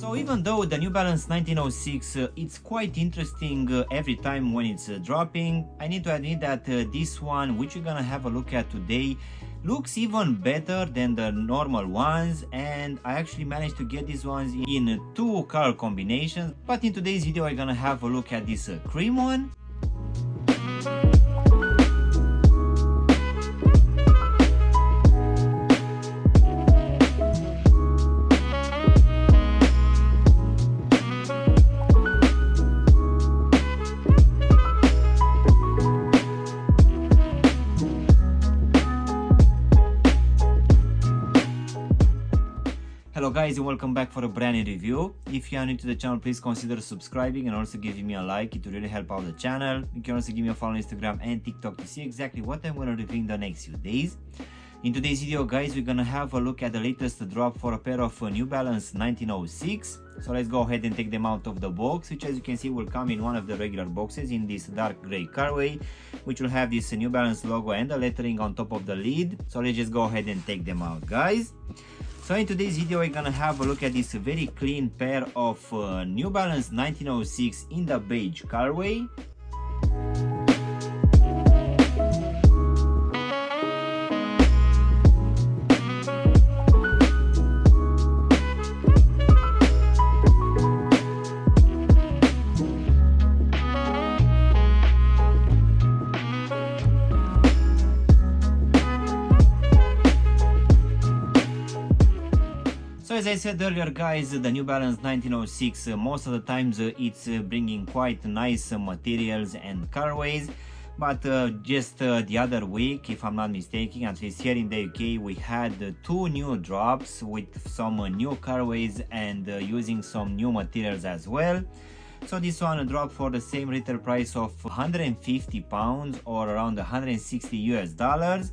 So even though the New Balance 1906 it's quite interesting every time when it's dropping, I need to admit that this one, which we're gonna have a look at today, looks even better than the normal ones, and I actually managed to get these ones in two color combinations. But in today's video I'm gonna have a look at this cream one. Hello guys, and welcome back for a brand new review. If you are new to the channel, please consider subscribing and also giving me a like. It will really help out the channel. You can also give me a follow on Instagram and TikTok to see exactly what I'm going to review in the next few days. In today's video guys, we're going to have a look at the latest drop for a pair of New Balance 1906. So let's go ahead and take them out of the box, which as you can see will come in one of the regular boxes in this dark gray colorway, which will have this New Balance logo and the lettering on top of the lid. So let's just go ahead and take them out guys. So in today's video we're gonna have a look at this very clean pair of New Balance 1906 in the beige colorway. So as I said earlier guys, the New Balance 1906 most of the times it's bringing quite nice materials and colorways, but just the other week, if I'm not mistaken, at least here in the UK, we had two new drops with some new colorways and using some new materials as well. So this one dropped for the same retail price of £150 or around 160 US dollars.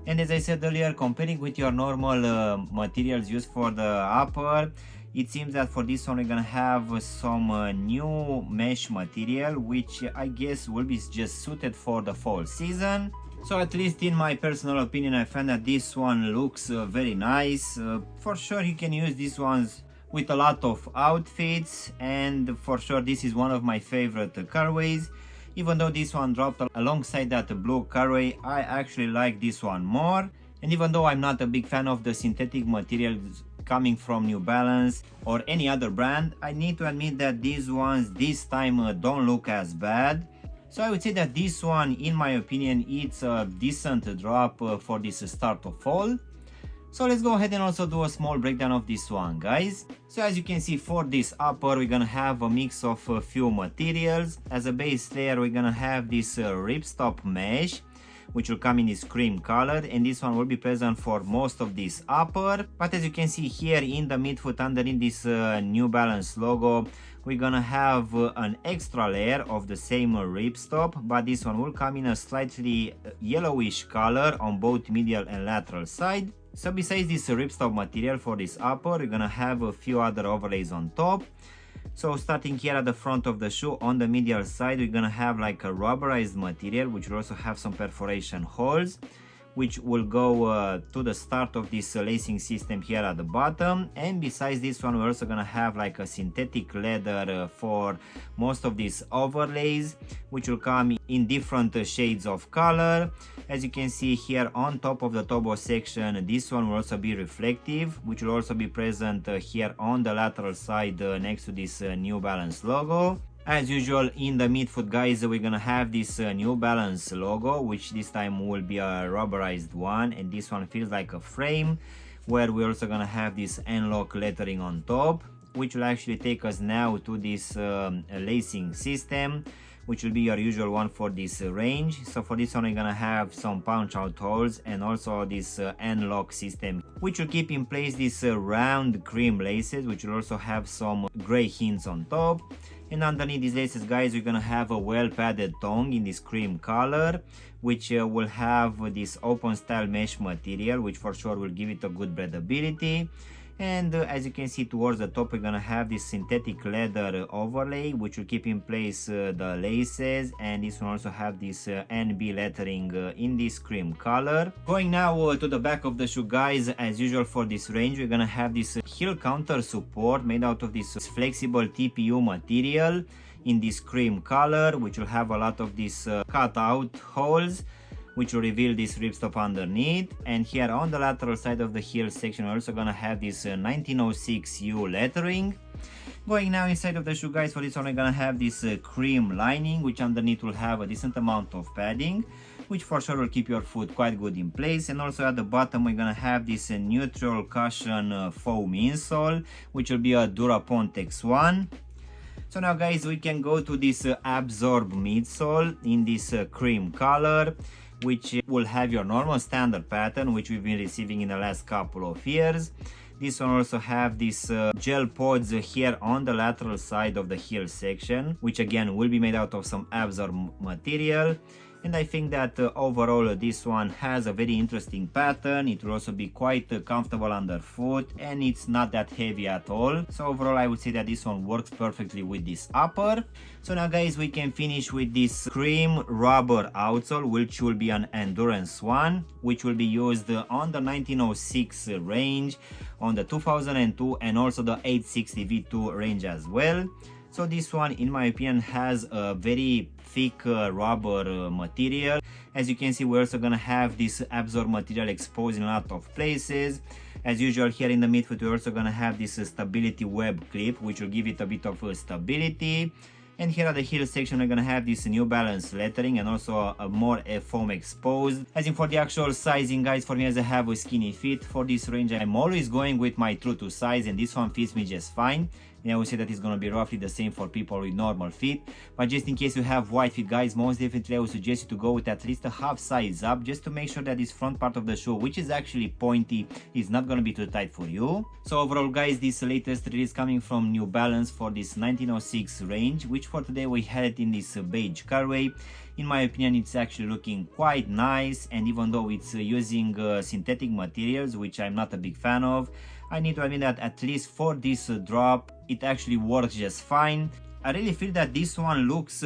And as I said earlier, comparing with your normal materials used for the upper, it seems that for this one we're gonna have some new mesh material, which I guess will be just suited for the fall season. So at least in my personal opinion, I find that this one looks very nice. For sure you can use these ones with a lot of outfits, and for sure this is one of my favorite colorways. Even though this one dropped alongside that blue colorway, I actually like this one more. And even though I'm not a big fan of the synthetic materials coming from New Balance or any other brand, I need to admit that these ones this time don't look as bad. So I would say that this one, in my opinion, it's a decent drop for this start of fall. So let's go ahead and also do a small breakdown of this one guys. So as you can see, for this upper we're gonna have a mix of a few materials. As a base layer we're gonna have this ripstop mesh, which will come in this cream color, and this one will be present for most of this upper. But as you can see here in the midfoot underneath this New Balance logo, we're gonna have an extra layer of the same ripstop, but this one will come in a slightly yellowish color on both medial and lateral side. So besides this ripstop material for this upper, we're gonna have a few other overlays on top. So starting here at the front of the shoe on the medial side, we're gonna have like a rubberized material, which will also have some perforation holes, which will go to the start of this lacing system here at the bottom. And besides this one, we're also gonna have like a synthetic leather for most of these overlays, which will come in different shades of color. As you can see here on top of the tobo section, this one will also be reflective, which will also be present here on the lateral side next to this New Balance logo. As usual, in the midfoot guys, we're gonna have this New Balance logo, which this time will be a rubberized one, and this one feels like a frame, where we're also gonna have this N-lock lettering on top, which will actually take us now to this lacing system, which will be your usual one for this range. So for this one we're gonna have some punch out holes and also this N-lock system, which will keep in place this round cream laces, which will also have some gray hints on top. And underneath these laces guys, we're gonna have a well padded tongue in this cream color, which will have this open style mesh material, which for sure will give it a good breathability. And as you can see towards the top, we're gonna have this synthetic leather overlay, which will keep in place the laces, and this will also have this NB lettering in this cream color. Going now to the back of the shoe, guys, as usual for this range, we're gonna have this heel counter support made out of this flexible TPU material in this cream color, which will have a lot of these cut out holes, which will reveal this ripstop underneath. And here on the lateral side of the heel section, we're also gonna have this 1906U lettering. Going now inside of the shoe, guys, for this one we're gonna have this cream lining, which underneath will have a decent amount of padding, which for sure will keep your foot quite good in place. And also at the bottom we're gonna have this neutral cushion foam insole, which will be a Durapont X1. So now, guys, we can go to this absorb midsole in this cream color, which will have your normal standard pattern, which we've been receiving in the last couple of years. This one also have these gel pods here on the lateral side of the heel section, which again will be made out of some absorb material. And I think that overall this one has a very interesting pattern. It will also be quite comfortable underfoot, and it's not that heavy at all. So overall I would say that this one works perfectly with this upper. So now, guys, we can finish with this cream rubber outsole, which will be an endurance one, which will be used on the 1906 range, on the 2002 and also the 860 V2 range as well. So this one, in my opinion, has a very thick rubber material. As you can see, we're also gonna have this absorb material exposed in a lot of places. As usual, here in the midfoot, we're also gonna have this stability web clip, which will give it a bit of stability. And here at the heel section, we're gonna have this New Balance lettering and also a more foam exposed. As in for the actual sizing, guys, for me, as I have a skinny feet, for this range I'm always going with my true to size, and this one fits me just fine. And I would say that it's gonna be roughly the same for people with normal feet. But just in case you have wide feet, guys, most definitely I would suggest you to go with at least a half size up, just to make sure that this front part of the shoe, which is actually pointy, is not gonna be too tight for you. So overall, guys, this latest release coming from New Balance for this 1906 range, which for today we had it in this beige colorway. In my opinion, it's actually looking quite nice, and even though it's using synthetic materials, which I'm not a big fan of, I need to admit that at least for this drop, it actually works just fine. I really feel that this one looks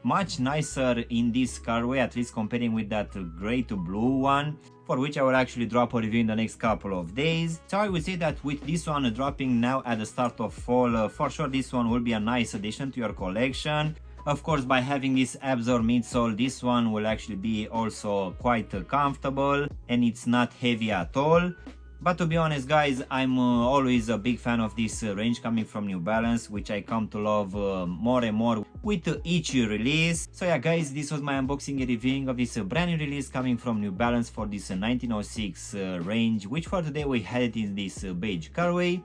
much nicer in this colorway, at least comparing with that gray to blue one, for which I will actually drop a review in the next couple of days. So I would say that with this one dropping now at the start of fall, for sure this one will be a nice addition to your collection. Of course, by having this absorb midsole, this one will actually be also quite comfortable, and it's not heavy at all. But to be honest, guys, I'm always a big fan of this range coming from New Balance, which I come to love more and more with each release. So yeah, guys, this was my unboxing and reviewing of this brand new release coming from New Balance for this 1906 range, which for today we had it in this beige colorway.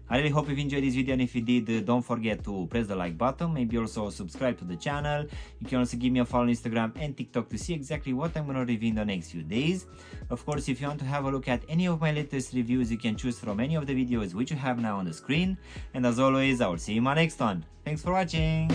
I really hope you've enjoyed this video, and if you did, don't forget to press the like button, maybe also subscribe to the channel. You can also give me a follow on Instagram and TikTok to see exactly what I'm gonna review in the next few days. Of course, if you want to have a look at any of my latest reviews, you can choose from any of the videos which you have now on the screen. And as always, I will see you in my next one. Thanks for watching!